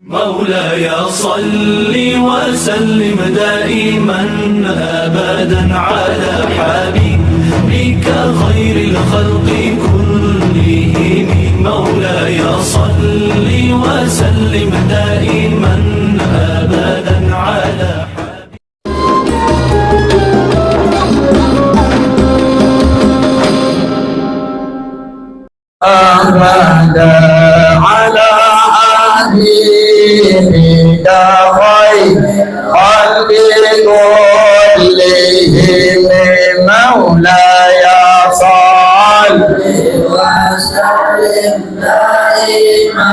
مولاي صل وسلم دائما أبدا على حبيبك خير الخلق كلهم. مولاي صل وسلم دائما أبدا على أبدا على حبيبك خير خلق كلهم. مولاي صل وسلم دائما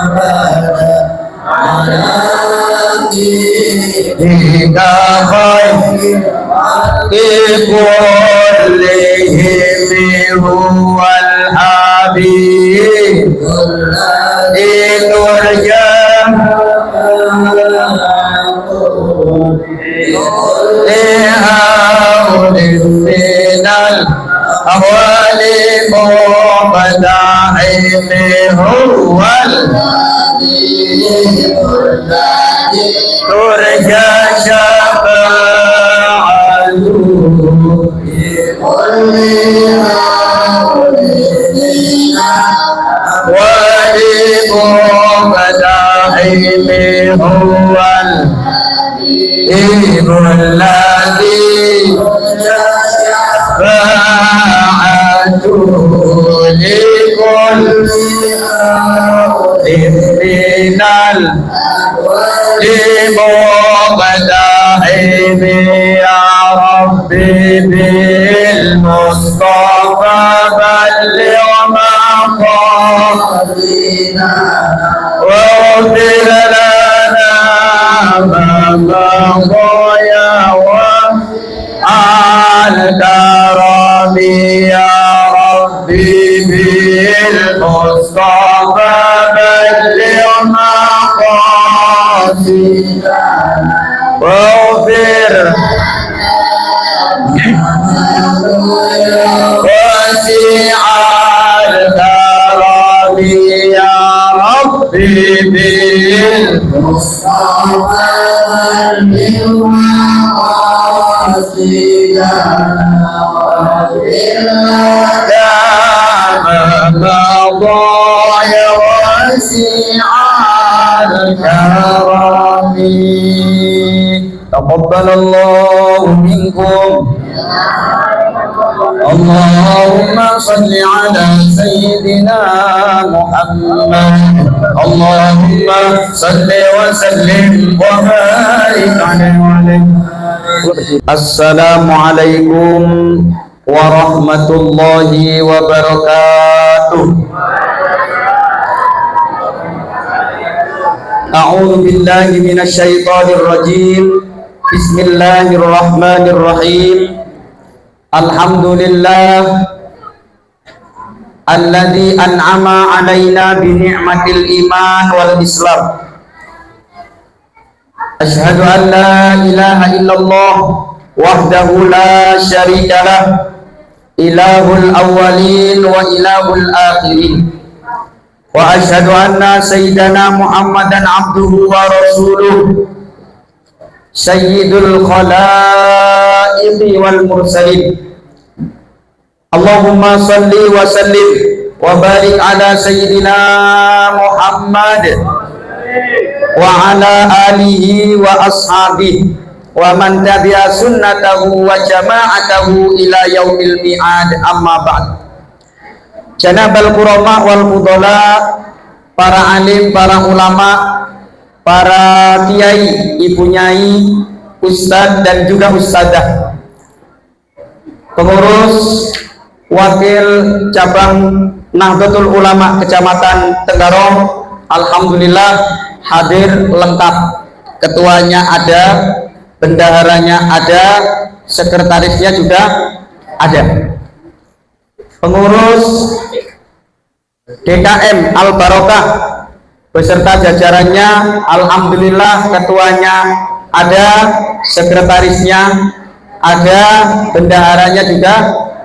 أبدا على حبيبك خير خلق كلهم. هو الحبيب الذي ترجى لهول من الأهوال مقتحم. هو الحبيب الذي ترجى شفاعته بكل ولمقتحم. هو الحبيب الذي شفاعته لكل من لمقتحم. يا ربي بالمصطفى بلغ مقاصدنا واغفر لنا ما مضى يا الكرم. يا ربي بالمصطفى بلغ مقاصدنا واغفر واسع الكرم. يا ربي بالمصطفى بلغ مقاصدنا واغفر لنا ما مضى يا واسع الكرم. تقبل الله منكم. اللهم صل على سيدنا محمد. اللهم صل وسلم وبارك عليه. Assalamualaikum warahmatullahi wabarakatuh. A'udzu billahi minasy syaithanir rajim. Bismillahirrahmanirrahim. Alhamdulillah alladzi an'ama 'alaina bi ni'matil iman wal islam. Asyhadu an la ilaha illallah wahdahu la syarika lah, ilahul awwalin wa ilahul akhirin. Wa asyhadu anna sayyidana Muhammadan abduhu wa rasuluh, sayyidul khalaiqi wal mursalin. Allahumma salli wa sallim wa barik ala sayyidina Muhammad wa ala alihi wa ashabihi wa man tabi'a sunnatahu wa jama'atahu ila yaumil mi'ad. Amma ba'd. Janabal qurama wal fudala, para alim, para ulama, para kiai, ibu nyai, ustadz dan juga ustadzah, pengurus wakil cabang Nahdlatul Ulama Kecamatan Tenggarong, alhamdulillah hadir lengkap. Ketuanya ada, bendaharanya ada, sekretarisnya juga ada. Pengurus DKM Al Barokah beserta jajarannya, alhamdulillah ketuanya ada, sekretarisnya ada, bendaharanya juga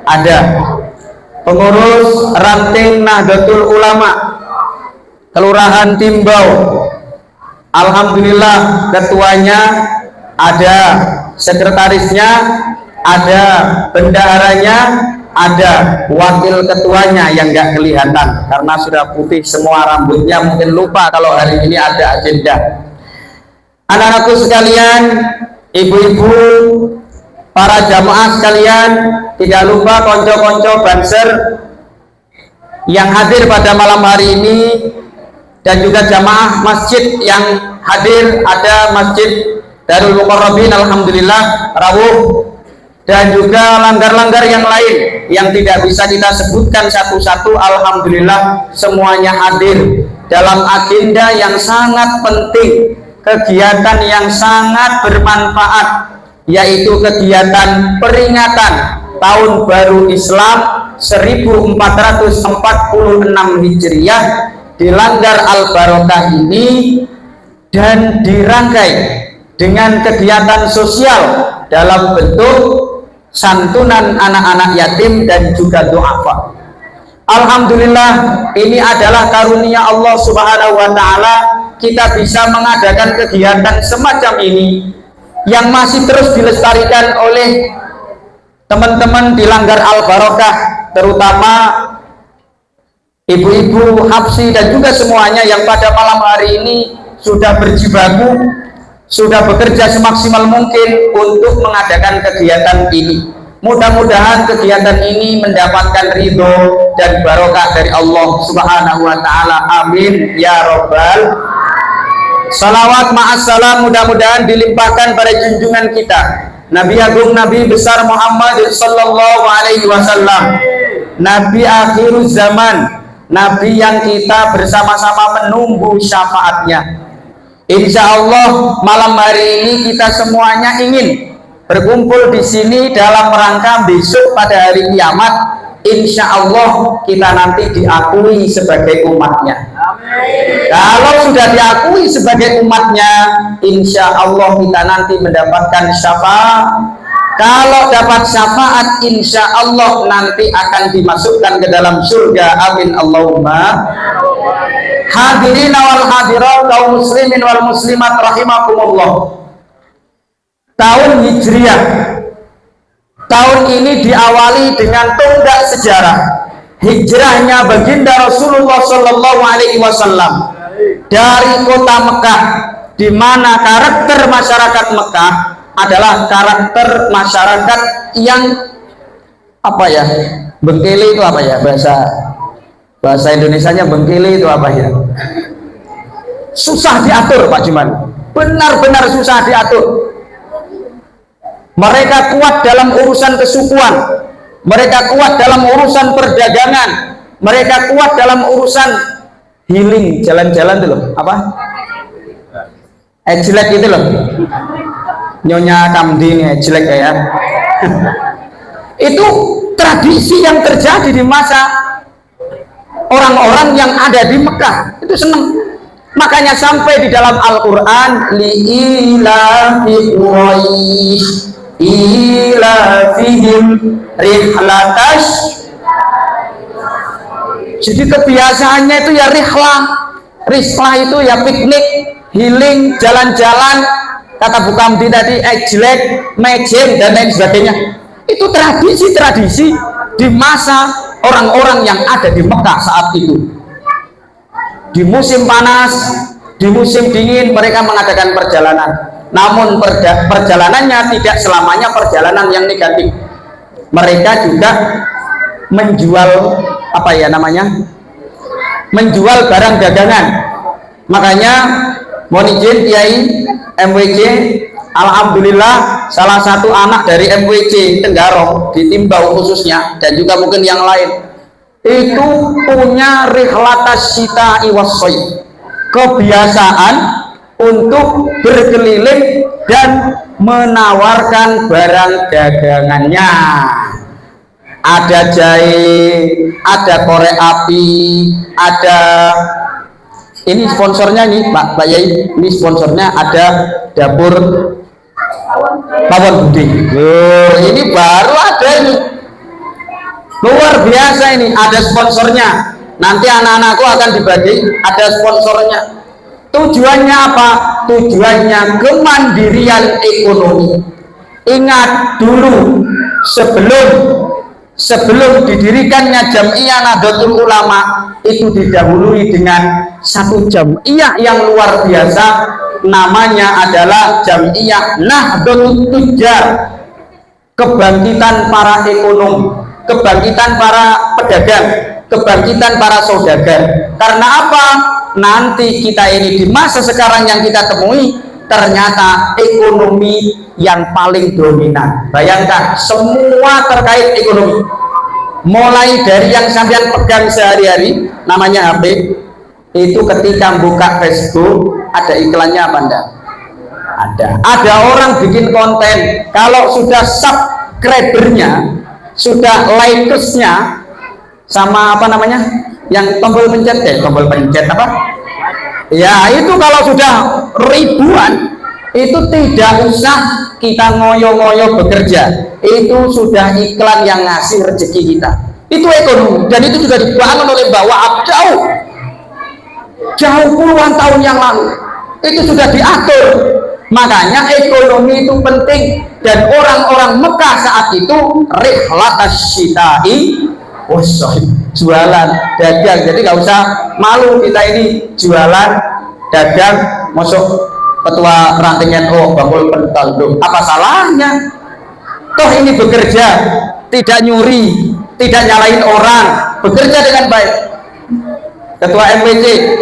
ada. Pengurus ranting Nahdlatul Ulama Kelurahan Timbau. Alhamdulillah ketuanya ada, sekretarisnya ada, bendaharanya ada, wakil ketuanya yang nggak kelihatan karena sudah putih semua rambutnya, mungkin lupa kalau hari ini ada agenda. Anak-anakku sekalian, ibu-ibu, para jamaah sekalian, tidak lupa konco-konco banser yang hadir pada malam hari ini, dan juga jamaah masjid yang hadir, ada Masjid Darul Muqarrabin, alhamdulillah rawuh, dan juga langgar-langgar yang lain yang tidak bisa kita sebutkan satu-satu, alhamdulillah semuanya hadir dalam agenda yang sangat penting, kegiatan yang sangat bermanfaat, yaitu kegiatan peringatan Tahun Baru Islam 1446 Hijriah di Langgar Al-Barokah ini, dan dirangkai dengan kegiatan sosial dalam bentuk santunan anak-anak yatim dan juga du'afa. Alhamdulillah, ini adalah karunia Allah Subhanahu wa Ta'ala, kita bisa mengadakan kegiatan semacam ini yang masih terus dilestarikan oleh teman-teman di Langgar Al-Barokah, terutama ibu-ibu, hapsi, dan juga semuanya yang pada malam hari ini sudah berjibaku, sudah bekerja semaksimal mungkin untuk mengadakan kegiatan ini. Mudah-mudahan kegiatan ini mendapatkan ridho dan barokah dari Allah Subhanahu wa Ta'ala. Amin ya Rabbal. Salawat ma'assalam mudah-mudahan dilimpahkan pada junjungan kita Nabi Agung, Nabi besar Muhammad sallallahu alaihi wasallam, Nabi akhir zaman, Nabi yang kita bersama-sama menunggu syafaatnya. Insya Allah malam hari ini kita semuanya ingin berkumpul di sini dalam rangka besok pada hari kiamat, insya Allah kita nanti diakui sebagai umatnya. Kalau sudah diakui sebagai umatnya, insya Allah kita nanti mendapatkan syafaat. Kalau dapat syafaat, insya Allah nanti akan dimasukkan ke dalam surga. Amin Allahumma. Hadirin wal hadirat, kaum muslimin wal muslimat rahimakumullah. Tahun Hijriah, tahun ini diawali dengan tonggak sejarah hijrahnya baginda Rasulullah Shallallahu Alaihi Wasallam dari kota Mekah, di mana karakter masyarakat Mekah adalah karakter masyarakat yang apa ya, bengkeli itu apa ya, bahasa Indonesianya bengkeli itu apa ya, susah diatur Pak Juman, benar-benar susah diatur. Mereka kuat dalam urusan kesukuan, mereka kuat dalam urusan perdagangan, mereka kuat dalam urusan healing, jalan-jalan itu loh, apa? Ejlek itu loh, Nyonya Kamdi nih ejlek ya. Itu tradisi yang terjadi di masa orang-orang yang ada di Mekah, itu senang. Makanya sampai di dalam Al-Quran, li'ilafi Quraisy ilafihim rihlatash. Jadi kebiasaannya itu ya rihlah itu ya piknik, healing, jalan-jalan, kata Bu Kamdi tadi, ejlek, mejem, dan lain sebagainya. Itu tradisi-tradisi di masa orang-orang yang ada di Mekah saat itu. Di musim panas, di musim dingin mereka mengadakan perjalanan. Namun perjalanannya tidak selamanya perjalanan yang negatif. Mereka juga menjual apa ya namanya, menjual barang dagangan. Makanya mohon izin Kiai MWC, alhamdulillah salah satu anak dari MWC Tenggarong di Timbau khususnya, dan juga mungkin yang lain, itu punya rihlatas sita iwasoi, kebiasaan untuk berkeliling dan menawarkan barang dagangannya. Ada jahe, ada korek api, ada ini sponsornya nih Pak Yai, ini sponsornya ada dapur Pawon Budi. Ini baru ada ini, luar biasa ini, ada sponsornya. nanti anak-anakku akan dibagi, ada sponsornya. Tujuannya apa? Tujuannya kemandirian ekonomi. Ingat dulu, sebelum didirikannya Jam'iyah Nahdlatul Ulama, itu didahului dengan satu jam'iyah yang luar biasa, namanya adalah Jam'iyah Nahdlatul Tujjar, kebangkitan para ekonom, kebangkitan para pedagang, kebangkitan para saudagar. Karena apa? Nanti kita ini di masa sekarang yang kita temui, ternyata ekonomi yang paling dominan. Bayangkan, semua terkait ekonomi, mulai dari yang sampean pegang sehari-hari namanya HP, itu ketika buka Facebook ada iklannya apa enggak? Ada orang bikin konten, kalau sudah subscribernya, sudah likesnya, sama apa namanya yang tombol pencet apa ya, itu kalau sudah ribuan, itu tidak usah kita ngoyo-ngoyo bekerja, itu sudah iklan yang ngasih rezeki kita. Itu ekonomi, dan itu juga dibangun oleh Mbak Wahab jauh puluhan tahun yang lalu, itu sudah diatur. Makanya ekonomi itu penting, dan orang-orang Mekah saat itu rihlatas syita'i wassohib, jualan dagang. Jadi nggak usah malu kita ini jualan dagang, masuk ketua ranting NU bakul pental, apa salahnya? Toh ini bekerja, tidak nyuri, tidak nyalain orang, bekerja dengan baik. Ketua MWC,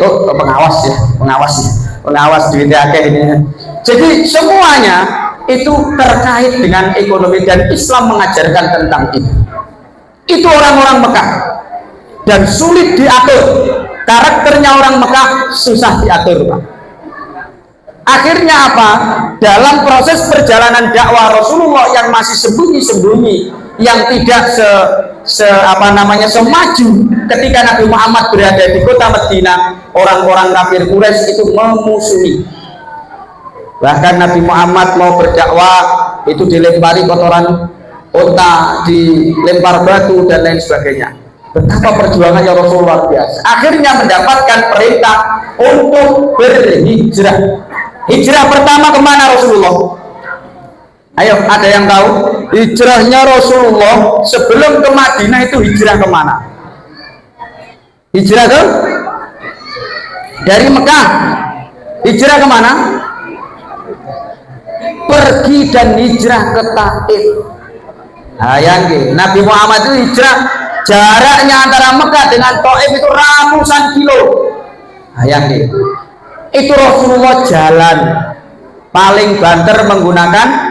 pengawas duitnya ini. Jadi semuanya itu terkait dengan ekonomi, dan Islam mengajarkan tentang itu. Itu orang-orang Mekah, dan sulit diatur. Karakternya orang Mekah susah diatur, Pak. Akhirnya apa? Dalam proses perjalanan dakwah Rasulullah yang masih sembunyi-sembunyi, yang tidak semaju ketika Nabi Muhammad berada di kota Madinah, orang-orang kafir Quraisy itu memusuhi. Bahkan Nabi Muhammad mau berdakwah itu dilempari kotoran unta, dilempar batu dan lain sebagainya. Betapa perjuangannya Rasulullah biasa. Akhirnya mendapatkan perintah untuk berhijrah. Hijrah pertama kemana Rasulullah? Ayo, ada yang tahu? Hijrahnya Rasulullah sebelum ke Madinah itu hijrah kemana? Hijrah ke? Dari Mekah. Hijrah kemana? Pergi dan hijrah ke Taif. Hayang, Nabi Muhammad itu hijrah, jaraknya antara Mekah dengan Taif itu ratusan kilo. Hayang, itu Rasulullah jalan paling banter menggunakan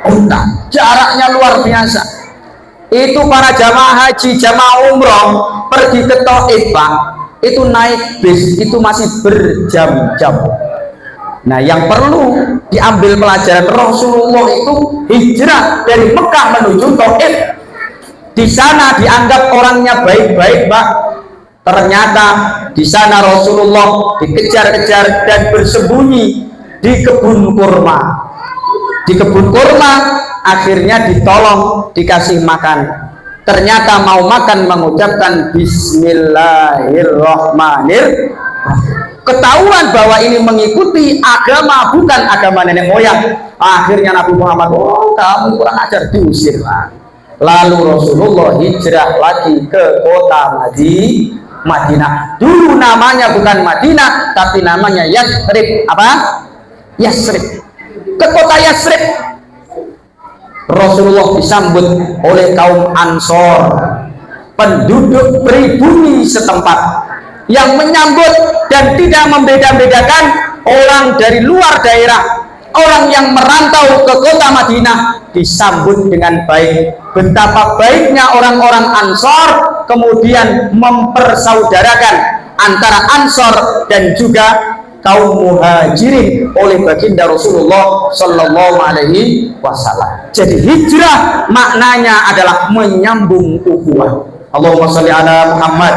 unta, jaraknya luar biasa. Itu para jamaah haji, jamaah umroh pergi ke Taif, Pak, itu naik bis itu masih berjam-jam. Nah, yang perlu diambil pelajaran, Rasulullah itu hijrah dari Mekah menuju Taif. Di sana dianggap orangnya baik-baik, Pak. Ternyata di sana Rasulullah dikejar-kejar dan bersembunyi di kebun kurma. Di kebun kurma akhirnya ditolong, dikasih makan. Ternyata mau makan mengucapkan Bismillahirrahmanirrahim. Ketahuan bahwa ini mengikuti agama bukan agama nenek moyang. Akhirnya Nabi Muhammad, kamu kurang ajar, diusir. Lalu Rasulullah hijrah lagi ke kota Madinah. Dulu namanya bukan Madinah, tapi namanya Yasrib. Apa? Yasrib. Ke kota Yasrib Rasulullah disambut oleh kaum Ansor, penduduk pribumi setempat, yang menyambut dan tidak membeda-bedakan orang dari luar daerah, orang yang merantau ke kota Madinah disambut dengan baik. Betapa baiknya orang-orang Ansor kemudian mempersaudarakan antara Ansor dan juga kaum Muhajirin oleh baginda Rasulullah Sallallahu Alaihi Wasallam. Jadi hijrah maknanya adalah menyambung ukhuwah. Allahumma sholli ala Muhammad.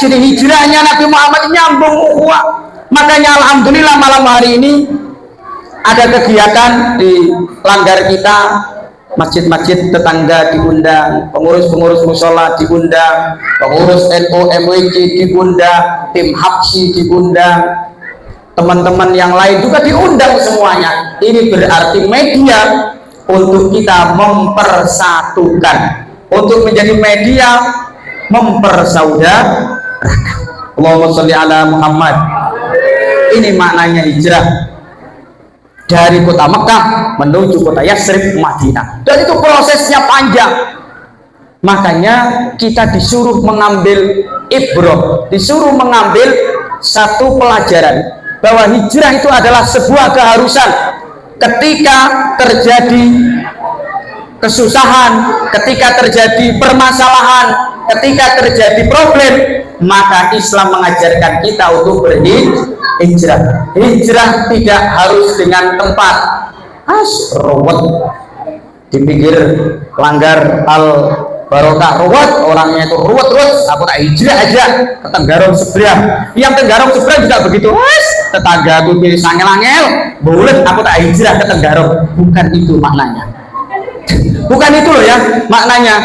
Jadi hijrahnya Nabi Muhammad nyambung ukhuwah. Makanya alhamdulillah malam hari ini ada kegiatan di langgar kita masjid-masjid tetangga diundang, pengurus-pengurus musola diundang, pengurus NU MWC diundang, tim Habsi diundang, teman-teman yang lain juga diundang semuanya. Ini berarti media untuk kita mempersatukan, untuk menjadi media mempersaudarakan. Allahumma sholli ala Muhammad. Ini maknanya hijrah dari kota Mekah menuju kota Yatsrib Madinah, dan itu prosesnya panjang. Makanya kita disuruh mengambil ibrah, disuruh mengambil satu pelajaran bahwa hijrah itu adalah sebuah keharusan. Ketika terjadi kesusahan, ketika terjadi permasalahan, ketika terjadi problem, maka Islam mengajarkan kita untuk berhijrah. Hijrah tidak harus dengan tempat. Ruwet di pinggir langgar Al Barokah, ruwet, orangnya itu ruwet, aku tak hijrah aja ke Tenggarong seberang. Yang Tenggarong seberang juga begitu, tetangga tuh pilih sangel-angel, boleh aku tak hijrah ke Tenggarong. Bukan itu maknanya. Bukan itu loh ya maknanya.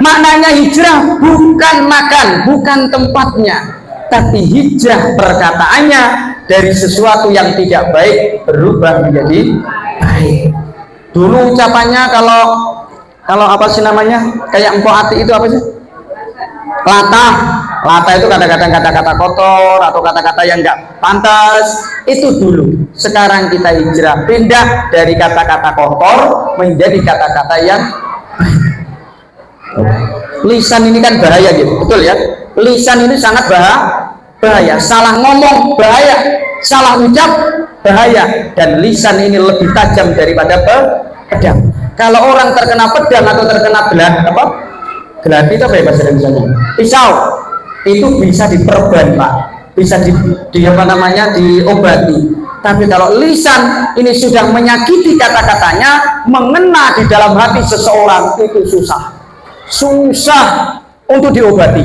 Maknanya hijrah bukan makan, bukan tempatnya, tapi hijrah perkataannya dari sesuatu yang tidak baik berubah menjadi baik. Dulu ucapannya kalau apa sih namanya, kayak empok ati itu apa sih? Lata itu kata-kata kotor atau kata-kata yang enggak pantas, itu dulu. Sekarang kita hijrah, pindah dari kata-kata kotor menjadi kata-kata yang lisan ini kan bahaya gitu, betul ya? Lisan ini sangat bahaya. Salah ngomong bahaya, salah ucap bahaya, dan lisan ini lebih tajam daripada pedang. Kalau orang terkena pedang atau terkena gelati itu apa ya bahasa Indonesia? Pisau itu bisa diperban, Pak, bisa diobati. Tapi kalau lisan ini sudah menyakiti, kata-katanya mengena di dalam hati seseorang, itu susah untuk diobati.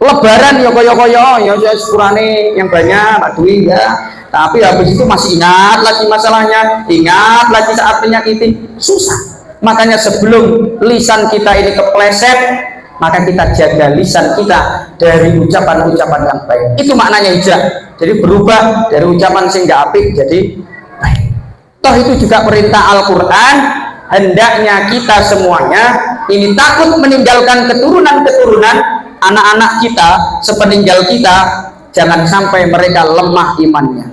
Lebaran ya koyo-koyo ya sepurane yang banyak Pak Dwi ya, tapi habis itu masih ingat lagi masalahnya, ingat lagi saat menyakiti, susah. Makanya sebelum lisan kita ini kepleset, maka kita jaga lisan kita dari ucapan-ucapan yang baik. Itu maknanya hijrah. Jadi berubah dari ucapan sehingga apik jadi baik. Toh itu juga perintah Al-Quran. Hendaknya kita semuanya ini takut meninggalkan keturunan-keturunan anak-anak kita sepeninggal kita, jangan sampai mereka lemah imannya,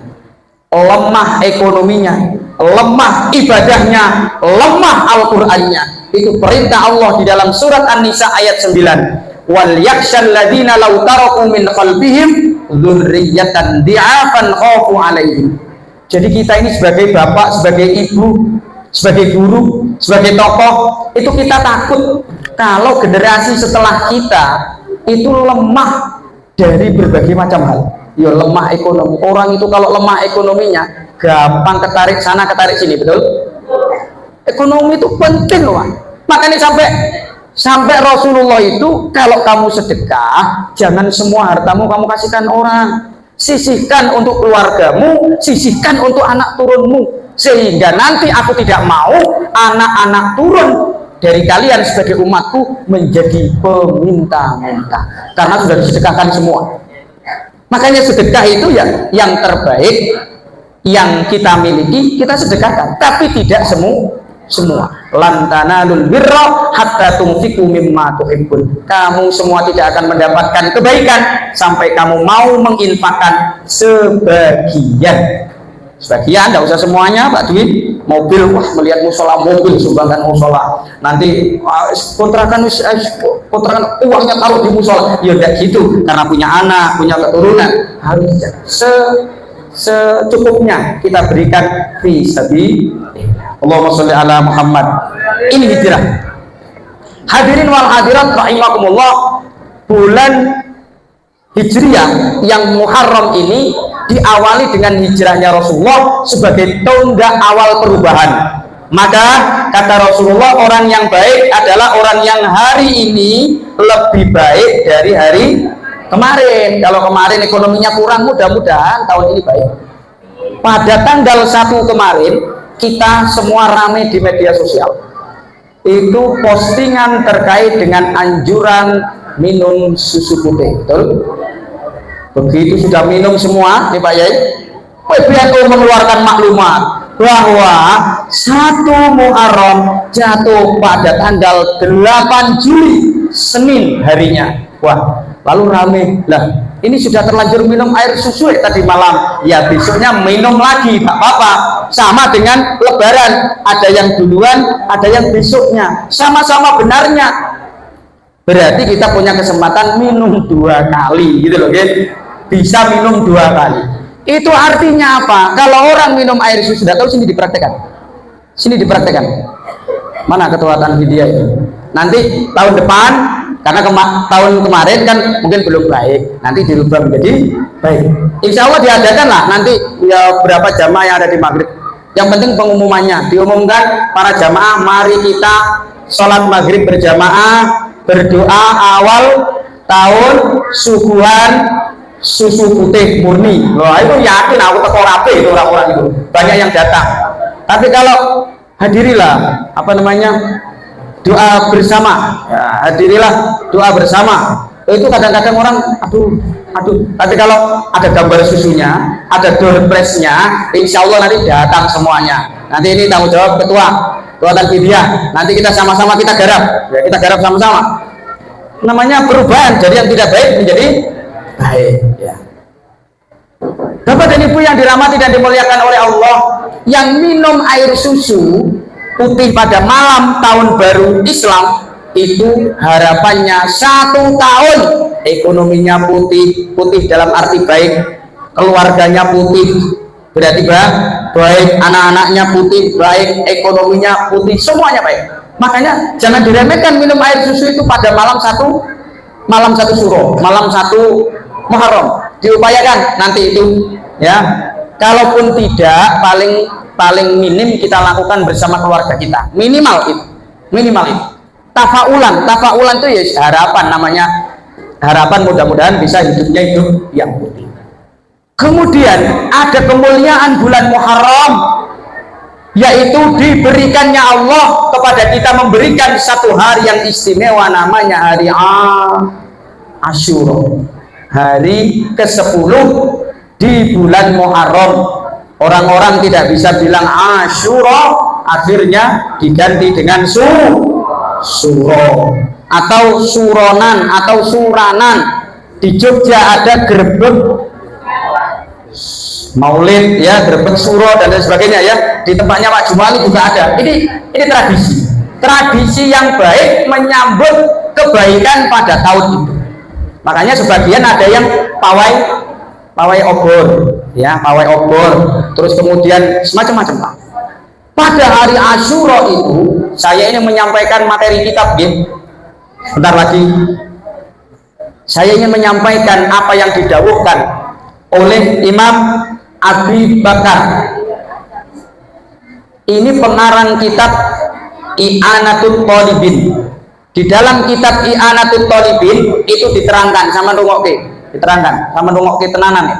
lemah ekonominya, lemah ibadahnya, lemah Al-Qur'annya. Itu perintah Allah di dalam surat An-Nisa ayat 9. Wal yakhshal ladzina law taraku min qalbihim dzurriyyatan di'afan khafu 'alaihim. Jadi kita ini sebagai bapak, sebagai ibu, sebagai guru, sebagai tokoh, itu kita takut kalau generasi setelah kita itu lemah dari berbagai macam hal. Ya lemah ekonomi. Orang itu kalau lemah ekonominya gampang ketarik sana ketarik sini, betul? Ekonomi itu penting loh. Makanya sampai Rasulullah itu kalau kamu sedekah, jangan semua hartamu kamu kasihkan orang. Sisihkan untuk keluargamu, sisihkan untuk anak turunmu, sehingga nanti aku tidak mau anak-anak turun dari kalian sebagai umatku menjadi peminta-minta, karena sudah disedekahkan semua. Makanya sedekah itu yang terbaik yang kita miliki kita sedekahkan, tapi tidak semua. Lan tanalul birra hatta tunfiqu mimma tuhibbun. Kamu semua tidak akan mendapatkan kebaikan sampai kamu mau menginfakkan sebagian. Tidak usah semuanya, Pak Dwi. Mobil, wah melihat musola mobil, sumbangkan musola. Nanti kontrakan uangnya taruh di musola. Ya tidak gitu, karena punya anak, punya keturunan, harus secukupnya kita berikan fi sabilillah. Allahumma sholli ala Muhammad. Ini hijrah. Hadirin wal hadirat rahimakumullah, bulan Hijriah yang Muharram ini diawali dengan hijrahnya Rasulullah sebagai tonggak awal perubahan. Maka kata Rasulullah, orang yang baik adalah orang yang hari ini lebih baik dari hari kemarin. Kalau kemarin ekonominya kurang, mudah-mudahan tahun ini baik. Pada tanggal 1 kemarin kita semua ramai di media sosial. itu postingan terkait dengan anjuran minum susu putih, betul? Begitu sudah minum semua nih Pak Yai, PBNU mengeluarkan maklumat bahwa 1 Muharram jatuh pada tanggal 8 Juli Senin harinya. Wah, lalu rame lah, ini sudah terlanjur minum air susu tadi malam, ya besoknya minum lagi, tak apa-apa. Sama dengan Lebaran, ada yang duluan, ada yang besoknya, sama-sama benarnya. Berarti kita punya kesempatan minum 2 kali gitu loh, guys. Bisa minum 2 kali. Itu artinya apa? Kalau orang minum air susu, sudah tahu, sini dipraktekkan. Sini dipraktekkan. Mana ketua Tanfidia itu? Nanti tahun depan, karena tahun kemarin kan mungkin belum baik, nanti dirubah menjadi baik. Insya Allah diadakan lah nanti ya berapa jamaah yang ada di maghrib. Yang penting pengumumannya diumumkan, para jamaah mari kita sholat maghrib berjamaah, berdoa awal tahun suguhan susu putih murni. Loh, itu yakin aku teko rapi itu orang-orang itu banyak yang datang. Tapi kalau hadirilah apa namanya doa bersama, ya, hadirilah doa bersama. Itu kadang-kadang orang aduh. Tapi kalau ada gambar susunya, ada door prize-nya, insya Allah nanti datang semuanya. Nanti ini tanggung jawab ketua Tanfidia. Nanti kita sama-sama kita garap, ya, kita garap sama-sama. Namanya perubahan, jadi yang tidak baik menjadi baik. Ya. Bapak dan Ibu yang dirahmati dan dimuliakan oleh Allah, yang minum air susu putih pada malam tahun baru Islam itu harapannya 1 tahun ekonominya putih dalam arti baik, keluarganya putih, berarti baik, anak-anaknya putih, baik, ekonominya putih, semuanya baik. Makanya jangan diremehkan minum air susu itu pada malam satu Syuro, malam 1 Muharram. Diupayakan nanti itu, ya. Kalaupun tidak, paling minim kita lakukan bersama keluarga kita, minimal itu. Tafaulan itu ya harapan, namanya harapan, mudah-mudahan bisa hidupnya hidup yang putih. Kemudian ada kemuliaan bulan Muharram, yaitu diberikannya Allah kepada kita, memberikan 1 hari yang istimewa, namanya hari Asyura, hari ke-10 di bulan Muharram. Orang-orang tidak bisa bilang Asyura, akhirnya diganti dengan Suro atau Suronan atau Suranan. Di Jogja ada Grebek Maulid, ya, Grebek Suro dan lain sebagainya, ya. Di tempatnya Pak Jumali juga ada. Ini tradisi yang baik menyambut kebaikan pada tahun itu. Makanya sebagian ada yang pawai obor, ya, pawai obor, terus kemudian semacam-macam. Pada hari Asyura itu saya ini menyampaikan materi kitab, ya. Bentar lagi saya ingin menyampaikan apa yang didawuhkan oleh Imam Abi Bakar. Ini pengarang kitab I'anatul Thalibin. Di dalam kitab I'anatul Thalibin itu diterangkan sama rungokke tenanan, ya.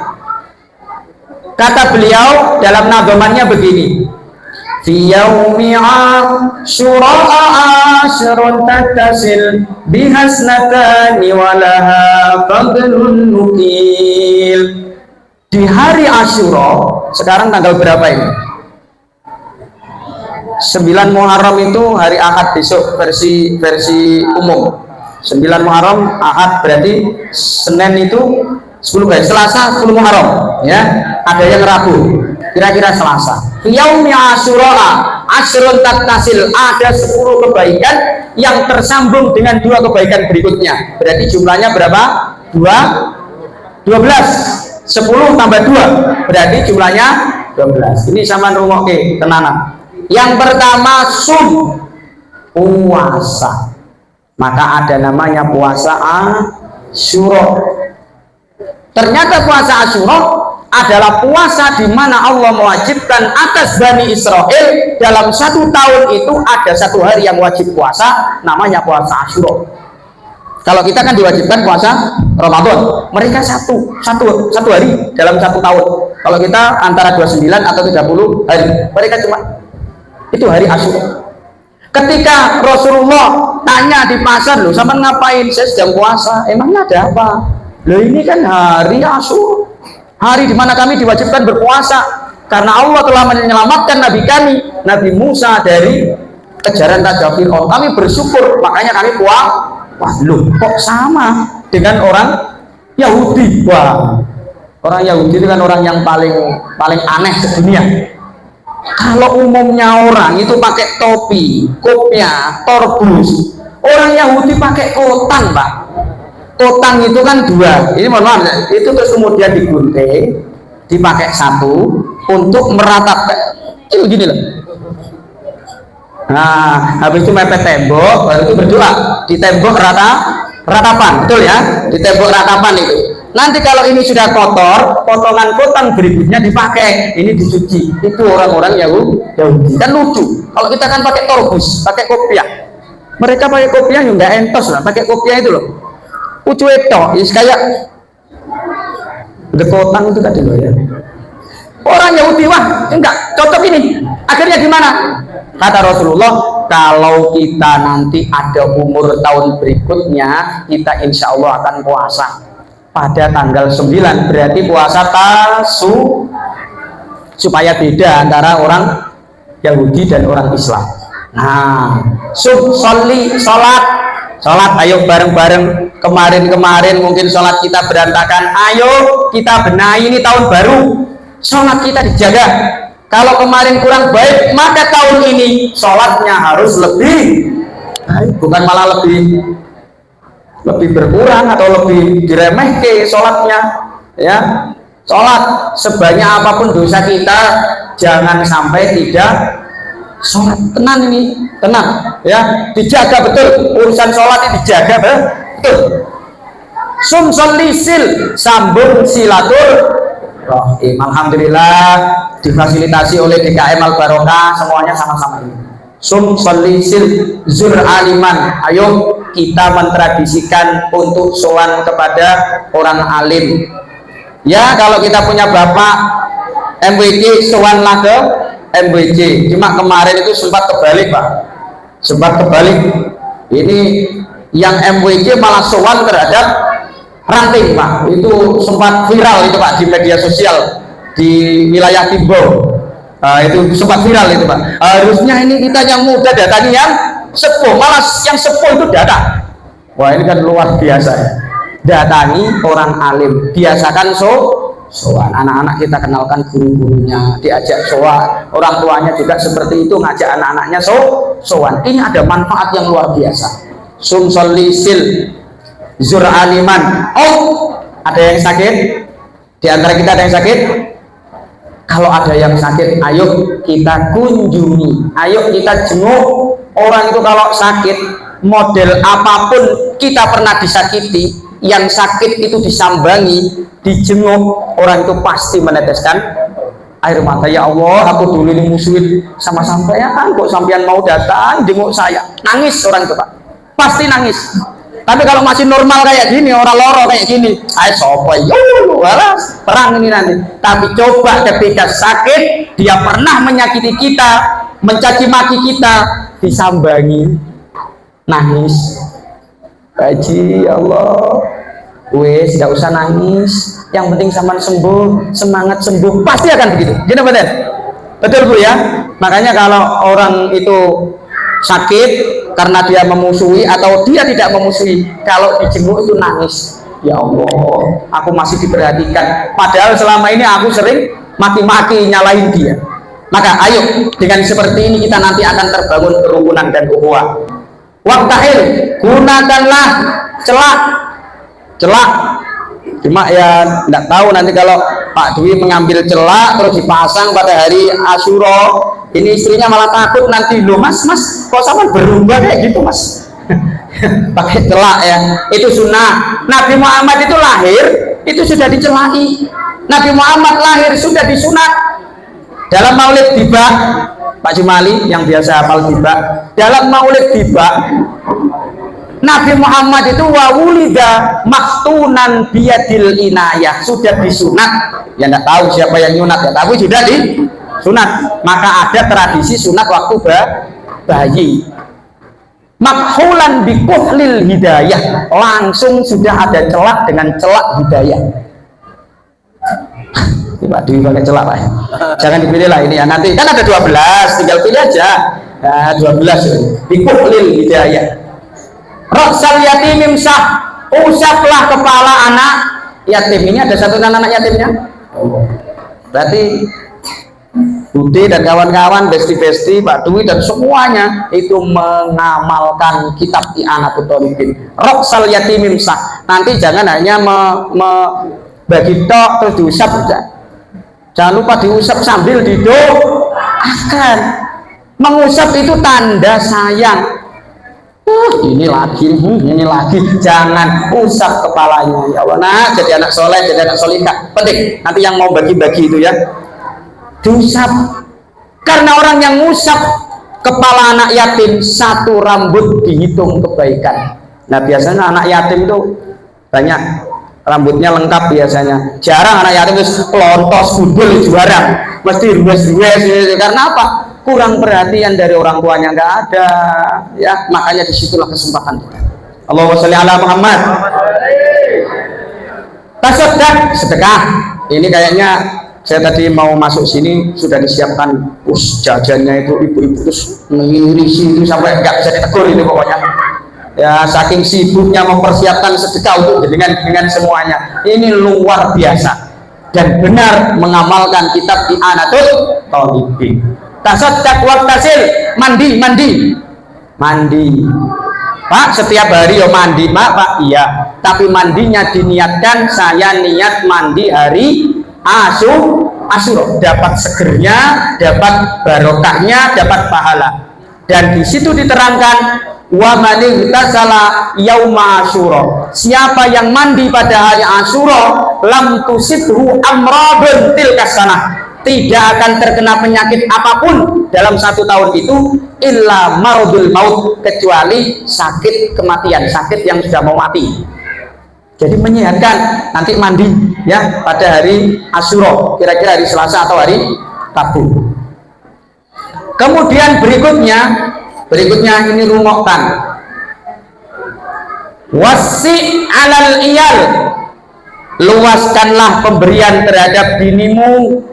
Kata beliau dalam nadhamannya begini: fi yaumi Asyura asyrun tattasil bihasnatani walaha fadlun nukil. Di hari Asyura, sekarang tanggal berapa ini? 9 Muharram itu hari Ahad besok, versi umum. 9 Muharram Ahad, berarti Senin itu 10, Selasa 10 Muharram, ya. Ada yang Rabu, kira-kira Selasa. Yaumi Asyura asyrun tattasil, ada 10 kebaikan yang tersambung dengan 2 kebaikan berikutnya. Berarti jumlahnya berapa? 12. 10 tambah 2 berarti jumlahnya 12. Ini sama rungokke tenanan. Yang pertama puasa, maka ada namanya puasa Asyura. Ternyata puasa Asyura adalah puasa di mana Allah mewajibkan atas Bani Israel dalam 1 tahun itu ada 1 hari yang wajib puasa, namanya puasa Asyura. Kalau kita kan diwajibkan puasa Ramadan, mereka satu hari dalam 1 tahun. Kalau kita antara 29 atau 30 hari, mereka cuma itu hari Asyura. Ketika Rasulullah tanya di pasar, loh sama ngapain? Saya sedang puasa. Emangnya ada apa? Loh ini kan hari Asyura, hari di mana kami diwajibkan berpuasa karena Allah telah menyelamatkan Nabi kami, Nabi Musa dari kejaran Raja Fir'aun. Kami bersyukur, makanya kami puasa. Wah, loh kok sama dengan orang Yahudi? Wah, orang Yahudi itu kan orang yang paling aneh sedunia. Kalau umumnya orang itu pakai topi, kopiah, torbus, orang Yahudi pakai kotang, Pak. Kotang itu kan dua, ini mohon maaf, itu terus kemudian digunting, dipakai satu untuk meratap kecil gini loh. Nah, habis itu mepet tembok, baru itu berdoa di tembok ratapan, betul ya? Di tembok ratapan itu. Nanti kalau ini sudah kotor, potongan kotang berikutnya dipakai, ini dicuci. Itu orang-orang Yahudi. Kan lucu. Kalau kita kan pakai torbus, pakai kopiah. Mereka pakai kopiah ya nggak entos lah, pakai kopiah itu loh. Lucu itu, kayak the kotang itu tadi loh ya. Orang Yahudi, wah enggak cocok ini. Akhirnya gimana? Kata Rasulullah, kalau kita nanti ada umur tahun berikutnya, kita insya Allah akan puasa pada tanggal 9, berarti puasa tasu, supaya beda antara orang Yahudi dan orang Islam. Nah, sholat, ayo bareng-bareng. Kemarin mungkin sholat kita berantakan, ayo kita benahi, ini tahun baru, sholat kita dijaga. Kalau kemarin kurang baik, maka tahun ini sholatnya harus lebih baik, bukan malah lebih berkurang atau lebih diremehke sholatnya, ya. Sholat sebanyak apapun dosa kita, jangan sampai tidak sholat. Tenang ini, tenang ya, dijaga betul urusan sholat ini, dijaga betul. Sumsolisil, sambung silaturahim. Alhamdulillah difasilitasi oleh DKM Al Barokah, semuanya sama-sama ini. Sumsolisil zur aliman, ayo kita mentradisikan untuk sowan kepada orang alim. Ya, kalau kita punya bapak MWC, sowanlah ke MWC. Cuma kemarin itu sempat kebalik, Pak. Sempat kebalik. Ini yang MWC malah sowan terhadap ranting, Pak. Itu sempat viral itu, Pak, di media sosial di wilayah Timbo. Itu sempat viral itu, Pak. Harusnya ini kita yang muda datangi yang sepuh, malah yang sepuh itu datang. Wah, ini kan luar biasa ya. Datangi orang alim, biasakan sowan. Anak-anak kita kenalkan guru-gurunya, diajak sowan. Orang tuanya juga seperti itu, ngajak anak-anaknya sowan. Ini ada manfaat yang luar biasa. Sumsolisil zur aliman. Oh, ada yang sakit? Di antara kita ada yang sakit? Kalau ada yang sakit, ayo kita kunjungi, ayo kita jenguk. Orang itu kalau sakit, model apapun kita pernah disakiti, yang sakit itu disambangi, dijenguk, orang itu pasti meneteskan air mata. Ya Allah, aku dulu ini musuhin sama sampean, kok sampean mau datang jenguk saya? Nangis orang itu, Pak, pasti nangis. Tapi kalau masih normal kayak gini, orang loro kayak gini, ayo sopo, walas perang ini nanti. Tapi coba ketika sakit, dia pernah menyakiti kita, mencaci maki kita, disambangi, nangis. Haji, ya Allah, wes tidak usah nangis, yang penting sampean sembuh, semangat sembuh, pasti akan begitu. Gini betul, betul Bu ya. Makanya kalau orang itu sakit karena dia memusuhi atau dia tidak memusuhi, kalau dijenguk itu nangis. Ya Allah, aku masih diperhatikan, padahal selama ini aku sering maki-maki, nyalahin dia. Maka ayo, dengan seperti ini kita nanti akan terbangun kerukunan dan ukhuwah. Waktahil, gunakanlah celak. Cuma ya tidak tahu nanti kalau Pak Dwi mengambil celak terus dipasang pada hari Asyura, ini istrinya malah takut nanti, loh mas kok sama berubah kayak gitu mas. Pakai celak ya, itu sunnah. Nabi Muhammad itu lahir itu sudah dicelaki. Nabi Muhammad lahir sudah disunat. Dalam maulid tiba, Pak Jumali yang biasa hafal tiba, dalam maulid tiba Nabi Muhammad itu wawulida maktunan biyadil inayah, sudah disunat. Ya tidak tahu siapa yang nyunat ya, tapi sudah disunat. Maka ada tradisi sunat waktu bayi. makhulan bikuhlil hidayah, langsung sudah ada celak dengan celak hidayah. Pak Dewi pakai celak Pak, jangan dipilih lah ini ya, nanti kan ada 12, tinggal pilih aja. Nah, 12 bikuhlil hidayah. Raksal yatim imsah, usaplah kepala anak yatim. Ini ada satu anak yatimnya, berarti Budi dan kawan-kawan, besti-besti, Pak Dwi dan semuanya itu mengamalkan kitab I'anatul Thalibin. Raksal yatim imsah, nanti jangan hanya bagi tok terus diusap saja. Jangan lupa diusap sambil didoakan. Mengusap itu tanda sayang. Ini lagi, jangan usap kepalanya. Ya Allah, nah, jadi anak soleh, jadi anak solihah. Penting. Nanti yang mau bagi-bagi itu ya, diusap. Karena orang yang ngusap kepala anak yatim, satu rambut dihitung kebaikan. Nah, biasanya anak yatim itu banyak rambutnya lengkap biasanya. Jarang anak yatim itu pelontos, gundul, juara. Mesti ruwes-ruwes. Karena apa? Kurang perhatian dari orang tuanya, nggak ada ya, makanya disitulah kesempatan kita. Allahumma sholli ala Muhammad. Tasaddaq, sedekah. Ini kayaknya saya tadi mau masuk sini sudah disiapkan jajannya itu, ibu-ibu terus mengirisi itu sampai nggak bisa ditegur ini pokoknya ya, saking sibuknya mempersiapkan sedekah untuk dengan semuanya. Ini luar biasa dan benar mengamalkan kitab I'anatul Thalibin. Tasaddaq waqtasil, mandi Pak, setiap hari yo mandi Pak, iya, tapi mandinya diniatkan saya niat mandi hari Asyura, dapat segernya, dapat barokahnya, dapat pahala. Dan di situ diterangkan wa man igtasala yauma Asyura, siapa yang mandi pada hari Asyura lam tusibhu amradun tilka sanah, tidak akan terkena penyakit apapun dalam 1 tahun itu illa maradul maut, kecuali sakit kematian, sakit yang sudah mau mati. Jadi menyehatkan nanti mandi ya pada hari Asyura, kira-kira hari Selasa atau hari Rabu. Kemudian berikutnya ini rungokkan, wasi alal iyal, luaskanlah pemberian terhadap binimu,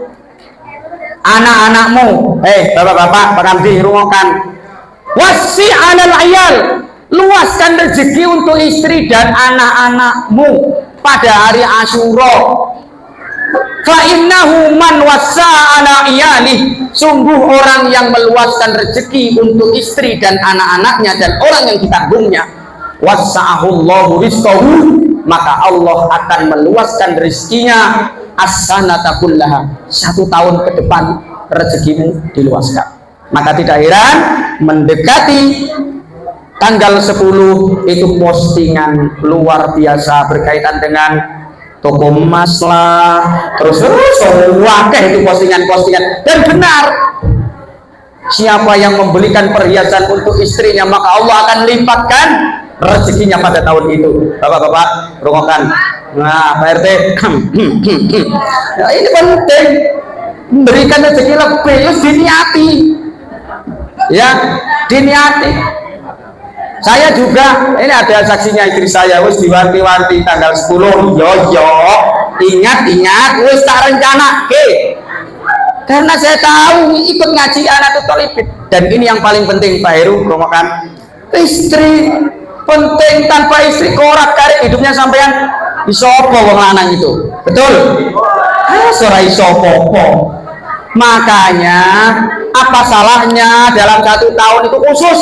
anak-anakmu. Bapak-bapak, Pak Kamdi, rungokkan, wasi alal iyal, luaskan rezeki untuk istri dan anak-anakmu pada hari Asyura. Fa innahu man wasa ala iyalih, sungguh orang yang meluaskan rezeki untuk istri dan anak-anaknya dan orang yang ditanggungnya, wasa'ahullahu rizqahu, maka Allah akan meluaskan rezekinya as-sanata kullaha, 1 tahun ke depan rezekimu diluaskan. Maka tidak heran mendekati tanggal 10 itu postingan luar biasa berkaitan dengan toko emas lah, terus wakeh itu postingan. Dan benar, siapa yang membelikan perhiasan untuk istrinya maka Allah akan lipatkan rezekinya pada tahun itu. Bapak-bapak, rungokkan. Nah, Pak RT, nah, ini penting, memberikan rezeki lebih, harus diniati ya, diniati. Saya juga, ini ada saksinya istri saya, wis diwanti-wanti tanggal 10, yo, ingat, wis tak rencana, karena saya tahu ikut ngaji I'anatul Thalibin. Dan ini yang paling penting Pak Heru, promokan istri, penting, tanpa istri korak karik hidupnya sampean isopo wong lanang itu, betul? Ora isopo. Makanya apa salahnya dalam 1 tahun itu khusus?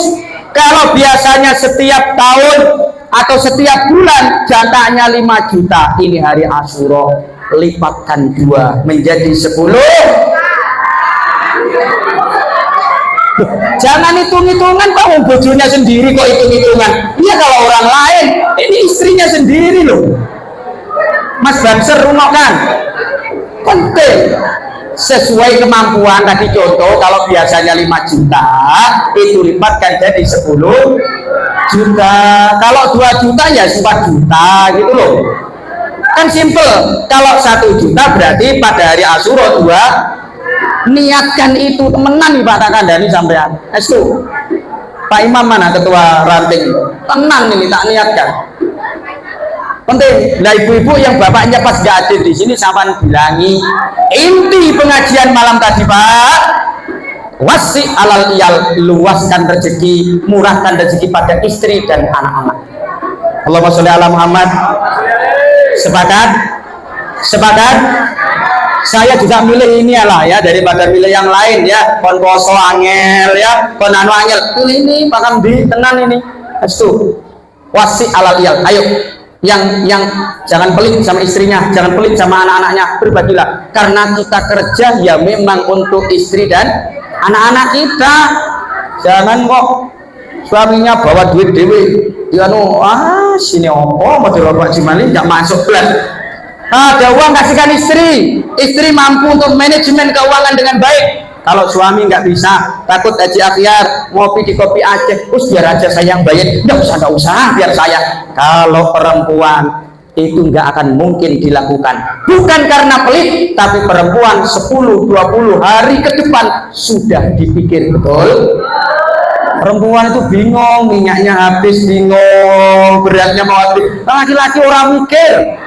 Kalau biasanya setiap tahun atau setiap bulan jatahnya 5 juta, ini hari Asyura lipatkan 2 menjadi 10. Jangan hitung-hitungan Pak, bojonya sendiri kok hitung-hitungan. Iya kalau orang lain, ini istrinya sendiri loh. Mas Banser, rungokkan, penting. Sesuai kemampuan. Tadi contoh, kalau biasanya 5 juta itu lipatkan jadi 10 juta. Kalau 2 juta ya 4 juta gitu loh, kan simple. Kalau 1 juta berarti pada hari Asyura 2, niatkan itu temenan nih Pak, tak kandani sampean. Estu Pak Imam mana ketua ranting? Tenang ini tak niatkan. Penting. Nah ibu-ibu yang bapaknya pas gak hadir di sini, sampean bilangi inti pengajian malam tadi Pak. Wasi alal iyal, luaskan rezeki, murahkan rezeki pada istri dan anak-anak. Allahumma sholli ala Muhammad. Sepakat? Sepakat? Saya juga milih ini ya daripada milih yang lain ya. Kon poso angel ya, kon anu angel. Pilih ini Pak Kamdi, tenan ini. Astu. Wasi alal iyal. Ayo. Yang jangan pelit sama istrinya, jangan pelit sama anak-anaknya, berbagilah. Karena kita kerja ya memang untuk istri dan anak-anak kita. Jangan kok suaminya bawa duit dewe. Ya sini opo model Pak Jimali nggak masuk plan. Ada uang kasihkan istri mampu untuk manajemen keuangan dengan baik. Kalau suami nggak bisa, takut Haji Akhyar ngopi di kopi Aceh, terus biar aja saya yang bayar. Nggak usah biar saya. Kalau perempuan itu nggak akan mungkin dilakukan, bukan karena pelit, tapi perempuan 10-20 hari ke depan sudah dipikir betul. Perempuan itu bingung, minyaknya habis, bingung, beratnya mau habis. Laki-laki orang mikir.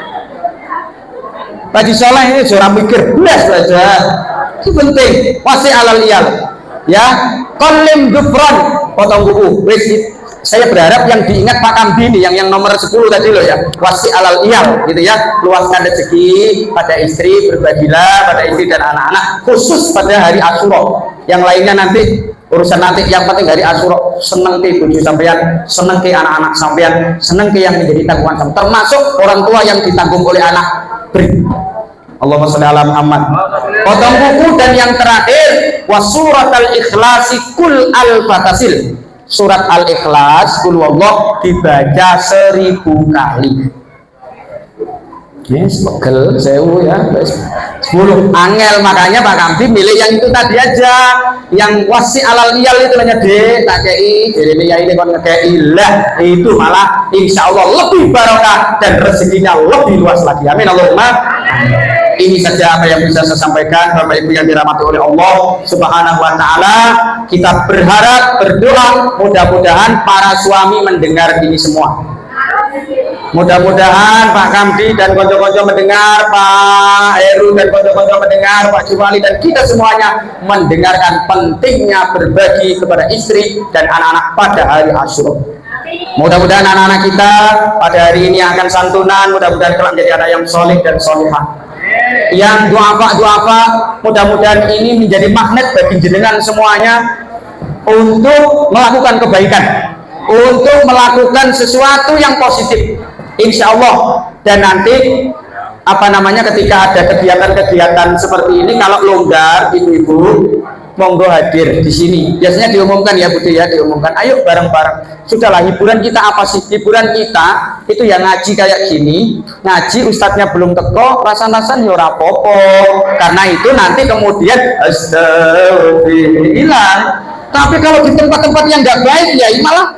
Haji Soleh ini seorang mikir, belas saja. Itu penting. Wasi alal iyal, ya. Kolim gufron, potong kuku. Saya berharap yang diingat Pak Kamdi ini, yang nomor 10 tadi loh ya. Wasi alal iyal, gitu ya. Luaskan rezeki pada istri, berbagilah pada istri dan anak-anak, khusus pada hari Asyura. Yang lainnya nanti urusan nanti, yang penting hari Asyura. Seneng ke ibu sampean, seneng ke anak-anak sampean, seneng ke yang menjadi tanggungan sampean, termasuk orang tua yang ditanggung oleh anak. Beri. Allahumma sholli ala Muhammad. Potong kuku. Dan yang terakhir wasurat al-ikhlasi kul al-fatasil. Surat al-ikhlas kul wallah dibaca 1000 kali. Yes, pegel sewu ya. 10 angel, makanya Pak Kamdi milih yang itu tadi aja. Yang wasi alal iyal itu hanya tak kei, jadi ya ini kon ngekei lah, itu malah insya Allah lebih barokah dan rezekinya lebih luas lagi. Amin Allahumma. Ini saja apa yang bisa saya sampaikan, Bapak Ibu yang dirahmati oleh Allah Subhanahu wa taala. Kita berharap, berdoa mudah-mudahan para suami mendengar ini semua. Mudah-mudahan Pak Kamdi dan konco-konco mendengar, Pak Heru dan konco-konco mendengar, Pak Jumali dan kita semuanya mendengarkan pentingnya berbagi kepada istri dan anak-anak pada hari Asyura. Mudah-mudahan anak-anak kita pada hari ini akan santunan, mudah-mudahan kelak menjadi anak yang soleh dan solehah. Yang duafa, mudah-mudahan ini menjadi magnet bagi jenengan semuanya untuk melakukan kebaikan, untuk melakukan sesuatu yang positif. Insya Allah. Dan nanti ketika ada kegiatan-kegiatan seperti ini, kalau longgar ibu-ibu monggo hadir di sini. Biasanya diumumkan ya Bu ya, diumumkan. Ayo bareng-bareng. Sudahlah, hiburan kita apa sih? Hiburan kita itu yang ngaji kayak gini. Ngaji ustadznya belum teko, rasan-rasan ya ora apa-apa. Karena itu nanti kemudian astagfirullah. Tapi kalau di tempat-tempat yang nggak baik ya malah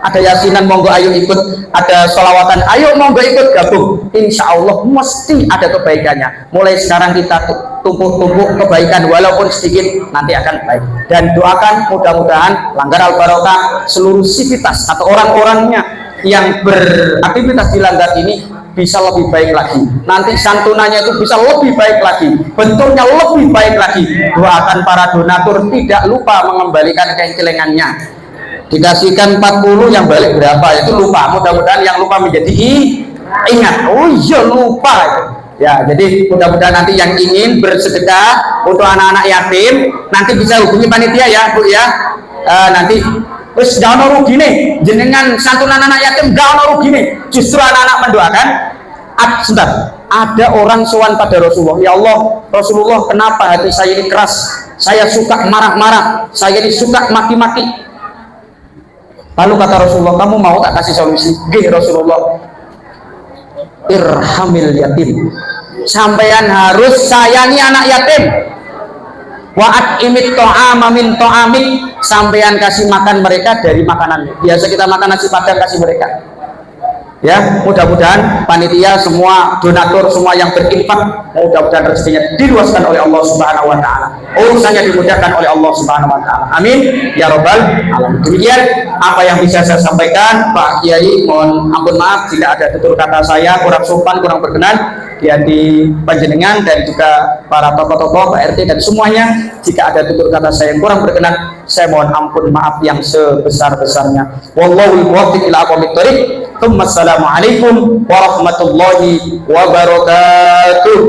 ada yasinan monggo ayo ikut, ada sholawatan ayo monggo ikut gabung. Insya Allah mesti ada kebaikannya. Mulai sekarang kita tumpuk-tumpuk kebaikan walaupun sedikit, nanti akan baik. Dan doakan mudah-mudahan Langgar Al Barokah seluruh sivitas atau orang-orangnya yang beraktivitas di Langgar ini bisa lebih baik lagi. Nanti santunannya itu bisa lebih baik lagi, bentuknya lebih baik lagi. Doakan para donatur tidak lupa mengembalikan kengkelengannya. Dikasihkan 40 yang balik berapa itu lupa. Mudah-mudahan yang lupa menjadi ingat. Oh iya lupa ya. Jadi mudah-mudahan nanti yang ingin bersedekah untuk anak-anak yatim nanti bisa hubungi panitia ya Bu ya. Nanti terus gak ono rugi nih jenengan santunan anak yatim, gak ono rugi nih. Justru anak-anak mendoakan. Sebentar, ada orang sowan pada Rasulullah, ya Allah Rasulullah, kenapa hati saya ini keras, saya suka marah-marah, saya ini suka maki-maki. Lalu kata Rasulullah, kamu mau tak kasih solusi? Gih Rasulullah, irhamil yatim, sampean harus sayangi anak yatim. Wa'at imit to'ama min to'amik, sampean kasih makan mereka dari makanan. Biasa kita makan nasi padang, kasih mereka. Ya, mudah-mudahan panitia, semua donatur, semua yang berinfak, mudah-mudahan rezekinya diluaskan oleh Allah Subhanahu wa taala. Urusannya dimudahkan oleh Allah Subhanahu wa taala. Amin ya rabbal alamin. Demikian apa yang bisa saya sampaikan, Pak Kiai. Mohon ampun maaf jika ada tutur kata saya kurang sopan, kurang berkenan di hati panjenengan dan juga para tokoh-tokoh, Pak RT dan semuanya. Jika ada tutur kata saya yang kurang berkenan, saya mohon ampun maaf yang sebesar-besarnya. Wallahul muwaffiq ila aqwamit thoriq. Assalamualaikum warahmatullahi wabarakatuh.